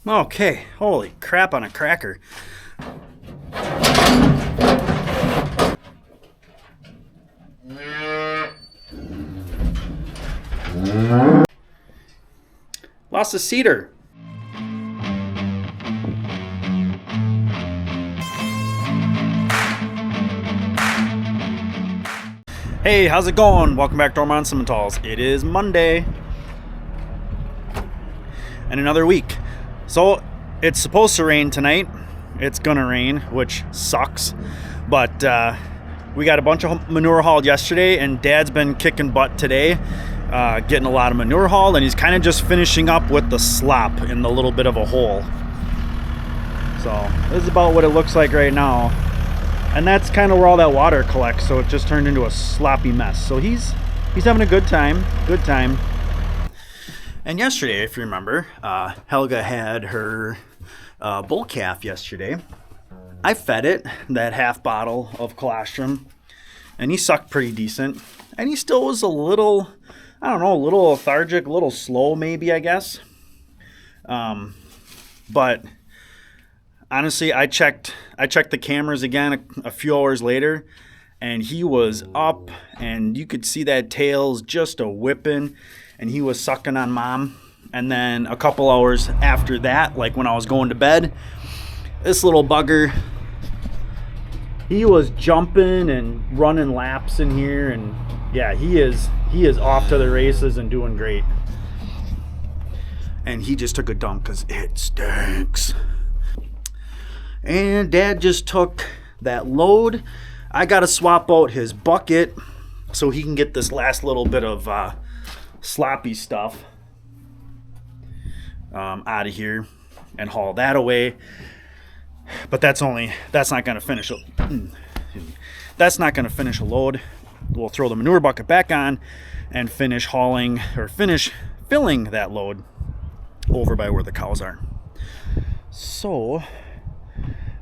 Okay, holy crap on a cracker. Lost a cedar. Hey, how's it going? Welcome back to Ohrmundt Simmentals. It is Monday and another week. So it's supposed to rain tonight. It's gonna rain, which sucks. But we got a bunch of manure hauled yesterday, and Dad's been kicking butt today, getting a lot of manure hauled, and he's kind of just finishing up with the slop in the little bit of a hole. So this is about what it looks like right now. And that's kind of where all that water collects, so it just turned into a sloppy mess. So he's having a good time. And yesterday, if you remember, Helga had her bull calf yesterday. I fed it that half bottle of colostrum, and he sucked pretty decent. And he still was a little, I don't know, a little lethargic, a little slow maybe, I guess. But honestly, I checked the cameras again a few hours later, and he was up, and you could see that tail's just a whipping, and he was sucking on Mom. And then a couple hours after that, like when I was going to bed, this little bugger, he was jumping and running laps in here, and yeah, he is off to the races and doing great. And he just took a dump because it stinks. And Dad just took that load. I got to swap out his bucket so he can get this last little bit of sloppy stuff out of here and haul that away. But that's not going to finish a load. We'll throw the manure bucket back on and finish filling that load over by where the cows are. So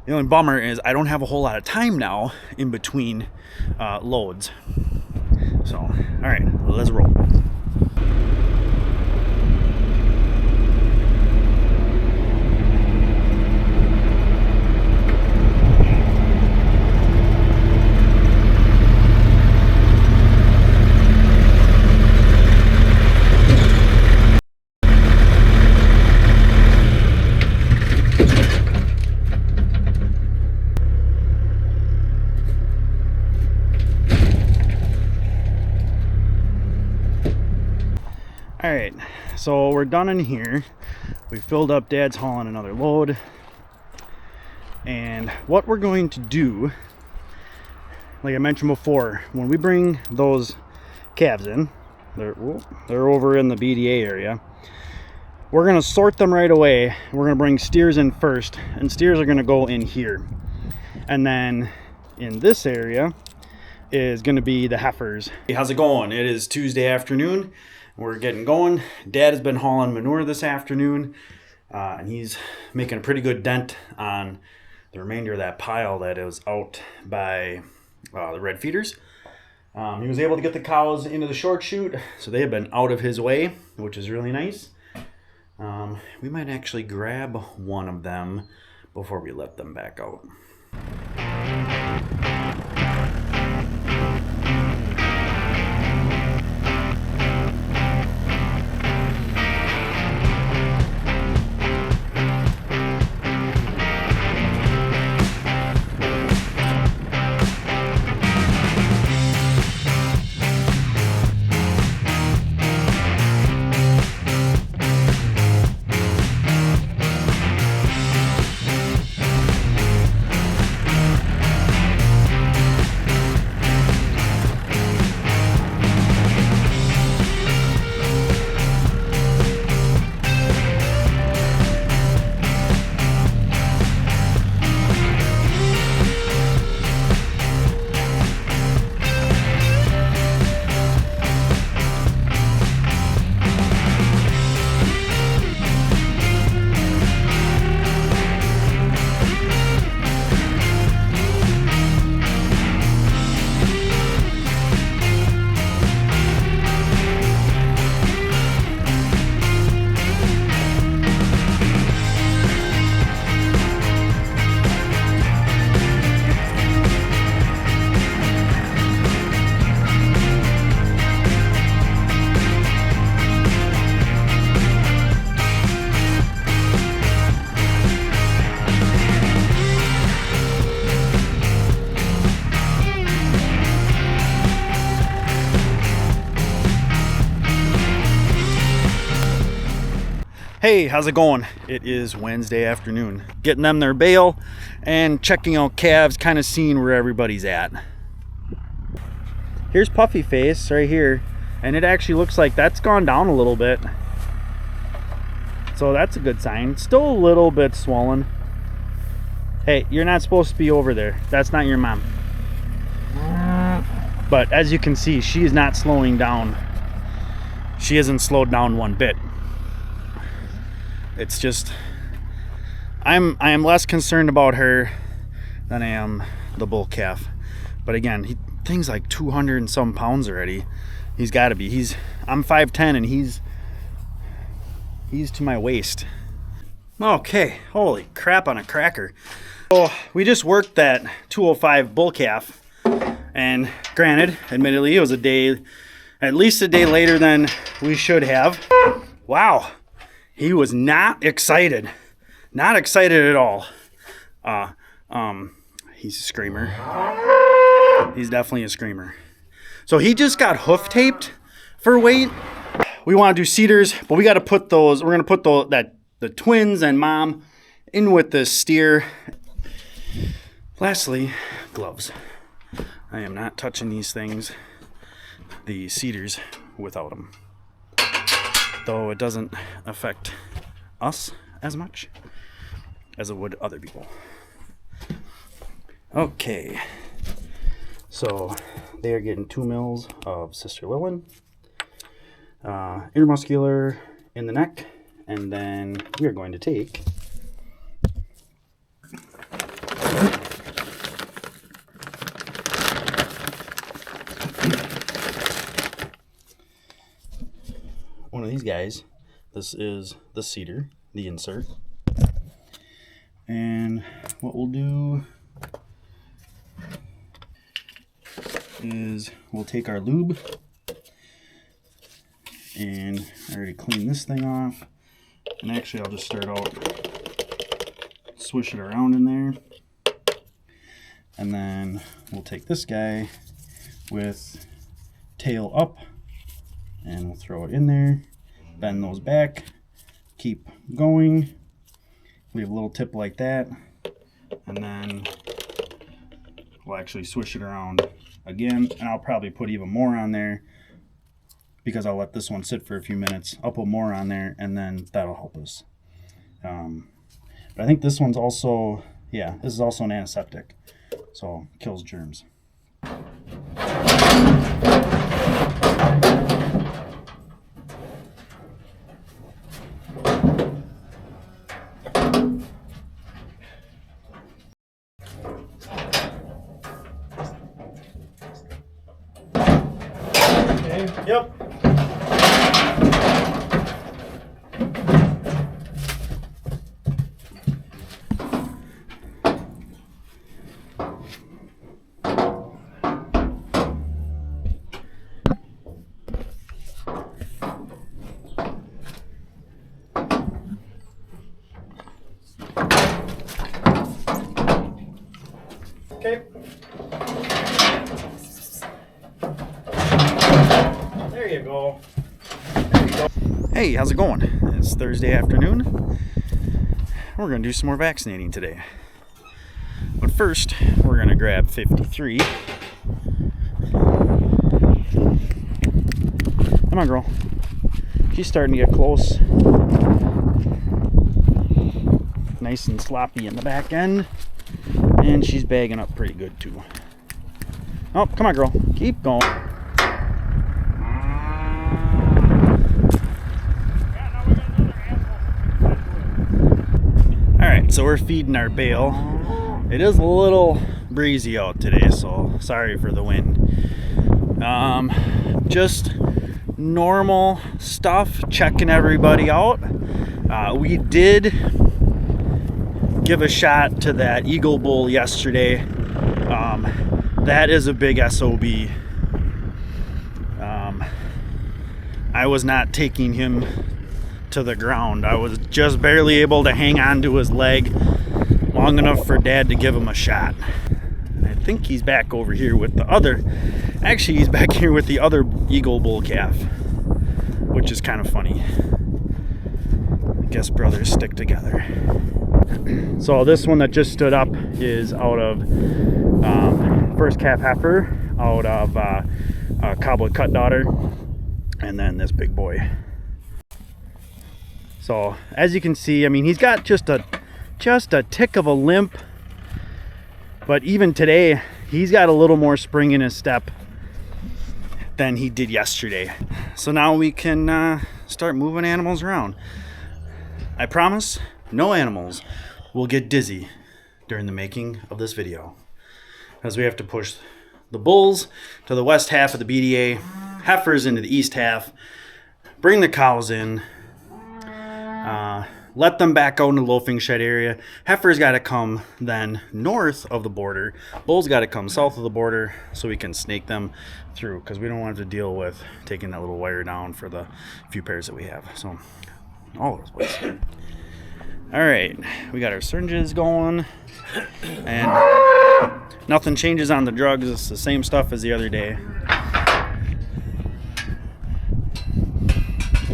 the only bummer is I don't have a whole lot of time now in between loads. So, all right, let's roll. All right, so we're done in here. We filled up. Dad's hauling another load. And what we're going to do, like I mentioned before, when we bring those calves in, they're over in the BDA area, we're going to sort them right away. We're going to bring steers in first, and steers are going to go in here. And then in this area is going to be the heifers. Hey, how's it going? It is Tuesday afternoon. We're getting going. Dad has been hauling manure this afternoon, and he's making a pretty good dent on the remainder of that pile that is out by the red feeders. He was able to get the cows into the short chute, so they have been out of his way, which is really nice. We might actually grab one of them before we let them back out. Hey, how's it going? It is Wednesday afternoon. Getting them their bail and checking out calves, kind of seeing where everybody's at. Here's Puffy Face right here, and it actually looks like that's gone down a little bit. So that's a good sign. Still a little bit swollen. Hey, you're not supposed to be over there. That's not your mom. But as you can see, she is not slowing down. She hasn't slowed down one bit. It's just, I am less concerned about her than I am the bull calf. But again, thing's like 200 and some pounds already. He's got to be. I'm 5'10" and he's to my waist. Okay, holy crap on a cracker. So we just worked that 205 bull calf, and granted, admittedly, it was at least a day later than we should have. Wow. He was not excited. Not excited at all. He's a screamer. He's definitely a screamer. So he just got hoof taped for weight. We want to do CIDRs, but we got to put those, we're going to put the twins and mom in with the steer. Lastly, gloves. I am not touching these things, the CIDRs, without them. Though it doesn't affect us as much as it would other people. Okay, so they are getting 2 mils of Sister Lilin, intermuscular in the neck, and then we are going to take one of these guys. This is the CIDR, the insert. And what we'll do is we'll take our lube, and I already cleaned this thing off. And actually I'll just start out, swish it around in there. And then we'll take this guy with tail up, and we'll throw it in there, bend those back, keep going, leave a little tip like that, and then we'll actually swish it around again, and I'll probably put even more on there because I'll let this one sit for a few minutes. I'll put more on there, and then that'll help us. But I think this one's also, yeah, this is also an antiseptic, so kills germs. Yep. Okay. There you go. Hey, how's it going? It's Thursday afternoon. We're going to do some more vaccinating today. But first, we're going to grab 53. Come on, girl. She's starting to get close. Nice and sloppy in the back end. And she's bagging up pretty good, too. Oh, come on, girl. Keep going. Alright, so we're feeding our bale. It is a little breezy out today, so sorry for the wind. Just normal stuff, checking everybody out. We did give a shot to that eagle bull yesterday. That is a big SOB. I was not taking him to the ground. I was just barely able to hang on to his leg long enough for Dad to give him a shot. I think he's back over here with the other, actually he's back here with the other eagle bull calf, which is kind of funny. guess brothers stick together. So this one that just stood up is out of first calf heifer out of cobbler cut daughter, and then this big boy. So as you can see, I mean, he's got just a tick of a limp, but even today he's got a little more spring in his step than he did yesterday. So now we can start moving animals around. I promise no animals will get dizzy during the making of this video, as we have to push the bulls to the west half of the BDA, heifers into the east half, bring the cows in, let them back out in the loafing shed area. Heifers got to come then north of the border. Bulls got to come south of the border so we can snake them through, because we don't want to have to deal with taking that little wire down for the few pairs that we have. So all over the place. All right, we got our syringes going, and nothing changes on the drugs. It's the same stuff as the other day.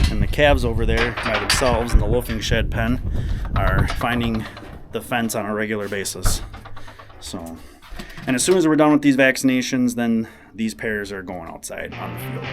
And the calves over there by themselves in the loafing shed pen are finding the fence on a regular basis. So, and as soon as we're done with these vaccinations, then these pairs are going outside on the field.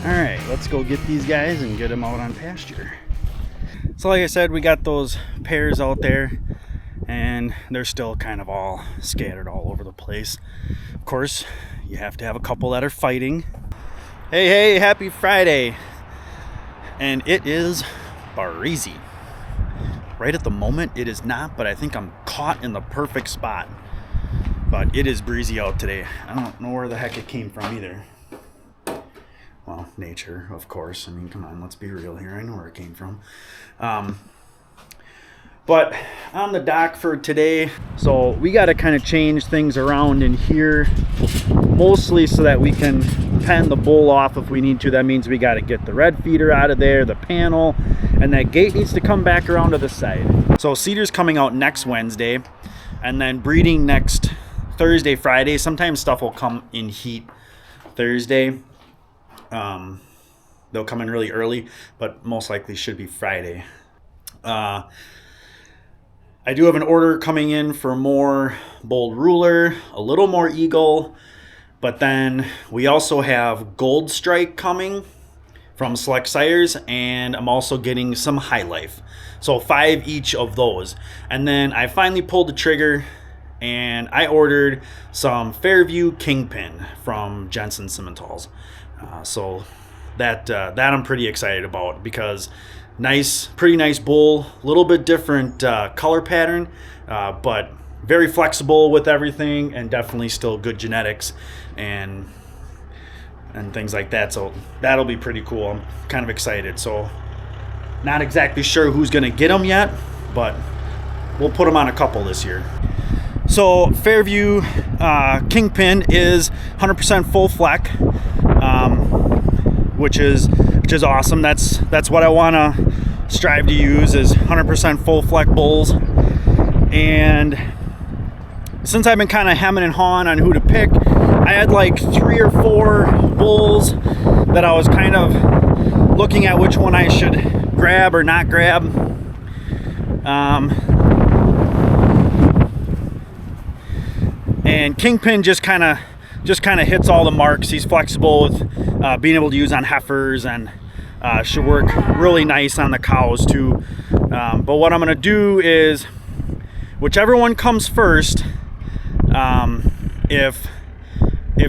Alright, let's go get these guys and get them out on pasture. So like I said, we got those pairs out there, and they're still kind of all scattered all over the place. Of course, you have to have a couple that are fighting. Hey, happy Friday! And it is breezy. Right at the moment it is not, but I think I'm caught in the perfect spot. But it is breezy out today. I don't know where the heck it came from either. Well, nature, of course. I mean, come on, let's be real here. I know where it came from. But on the dock for today, so we got to kind of change things around in here, mostly so that we can pen the bull off if we need to. That means we got to get the red feeder out of there, the panel, and that gate needs to come back around to the side. So CIDRs coming out next Wednesday, and then breeding next Thursday, Friday. Sometimes stuff will come in heat Thursday. They'll come in really early, but most likely should be Friday. I do have an order coming in for more bold ruler, a little more eagle, but then we also have gold strike coming from select CIRDs, and I'm also getting some high life. So 5 each of those. And then I finally pulled the trigger and I ordered some Fairview Kingpin from Jensen Simmentals. So that I'm pretty excited about, because pretty nice bull, a little bit different color pattern, but very flexible with everything, and definitely still good genetics and things like that. So that'll be pretty cool. I'm kind of excited. So not exactly sure who's gonna get them yet, but we'll put them on a couple this year. So Fairview Kingpin is 100% full fleck, which is awesome. That's what I want to strive to use, is 100% full fleck bulls. And since I've been kind of hemming and hawing on who to pick, I had like 3 or 4 bulls that I was kind of looking at which one I should grab or not grab. And Kingpin just kind of hits all the marks. He's flexible with being able to use on heifers, and should work really nice on the cows too. But what I'm gonna do is, whichever one comes first, if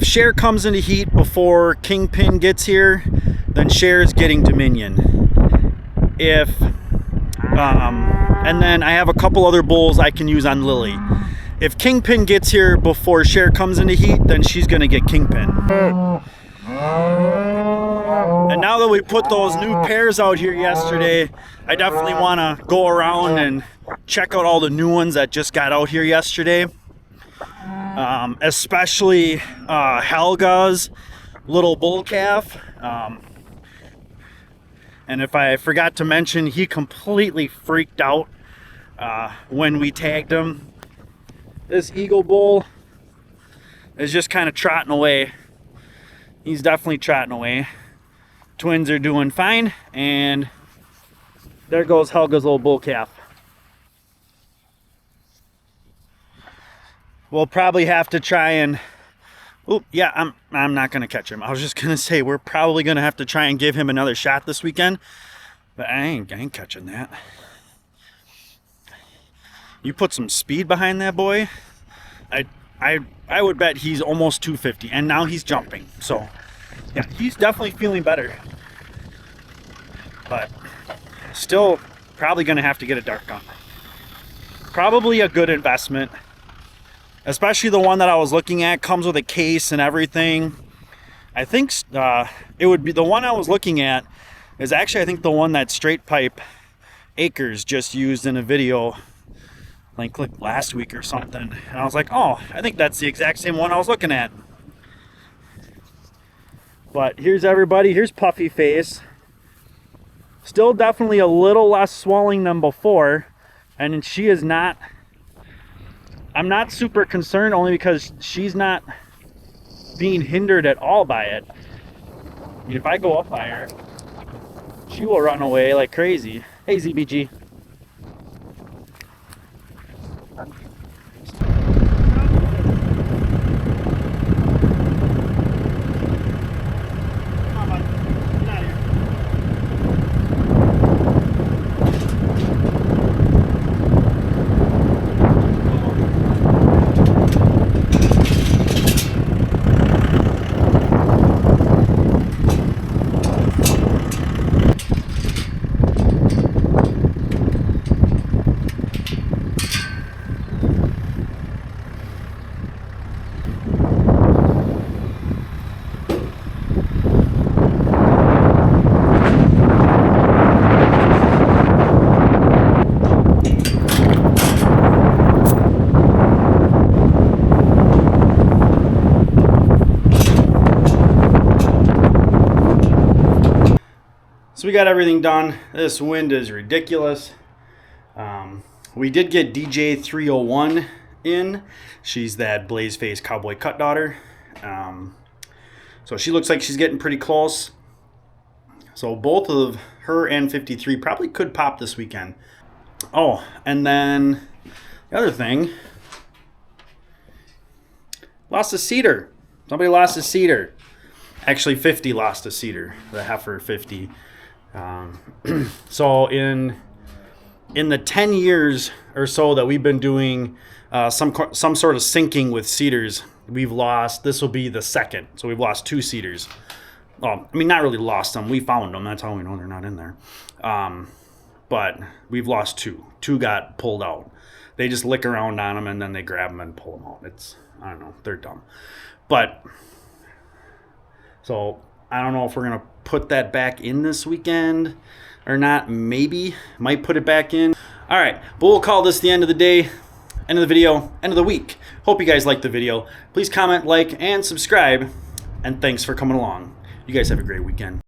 Share comes into heat before Kingpin gets here, then Share's getting Dominion. And then I have a couple other bulls I can use on Lily. If Kingpin gets here before Share comes into heat, then she's gonna get Kingpin. And now that we put those new pairs out here yesterday, I definitely wanna go around and check out all the new ones that just got out here yesterday. Especially Helga's little bull calf. And if I forgot to mention, he completely freaked out when we tagged him. This Eagle bull is just kind of trotting away. He's definitely trotting away. Twins are doing fine, and there goes Helga's little bull calf. We'll probably have to try and... Oh, yeah, I'm not going to catch him. I was just going to say, we're probably going to have to try and give him another shot this weekend. But I ain't catching that. You put some speed behind that boy, I would bet he's almost 250. And now he's jumping. So, yeah, he's definitely feeling better. But still probably going to have to get a dart gun. Probably a good investment. Especially the one that I was looking at comes with a case and everything. I think it would be the one I was looking at is actually, I think, the one that Straight Pipe Acres just used in a video like last week or something. And I was like, oh, I think that's the exact same one I was looking at. But here's everybody. Here's Puffy Face. Still definitely a little less swelling than before. And she is not... I'm not super concerned, only because she's not being hindered at all by it. I mean, if I go up by her, she will run away like crazy. Hey, ZBG. So we got everything done. This wind is ridiculous. We did get DJ 301 in. She's that blaze face cowboy cut daughter. So she looks like she's getting pretty close. So both of her and 53 probably could pop this weekend. Oh, and then the other thing, lost a cedar. Somebody lost a cedar. Actually, 50 lost a cedar. The heifer 50. So in the 10 years or so that we've been doing some sort of syncing with CIDRs, we've lost, this will be the second. So we've lost 2 CIDRs. Well, I mean, not really lost them. We found them. That's how we know they're not in there. But we've lost 2. 2 got pulled out. They just lick around on them and then they grab them and pull them out. I don't know. They're dumb. But so I don't know if we're going to put that back in this weekend or not. Maybe might put it back in. All right, but we'll call this the end of the day. end of the video, end of the week. Hope you guys liked the video. Please comment, like, and subscribe. And thanks for coming along. You guys have a great weekend.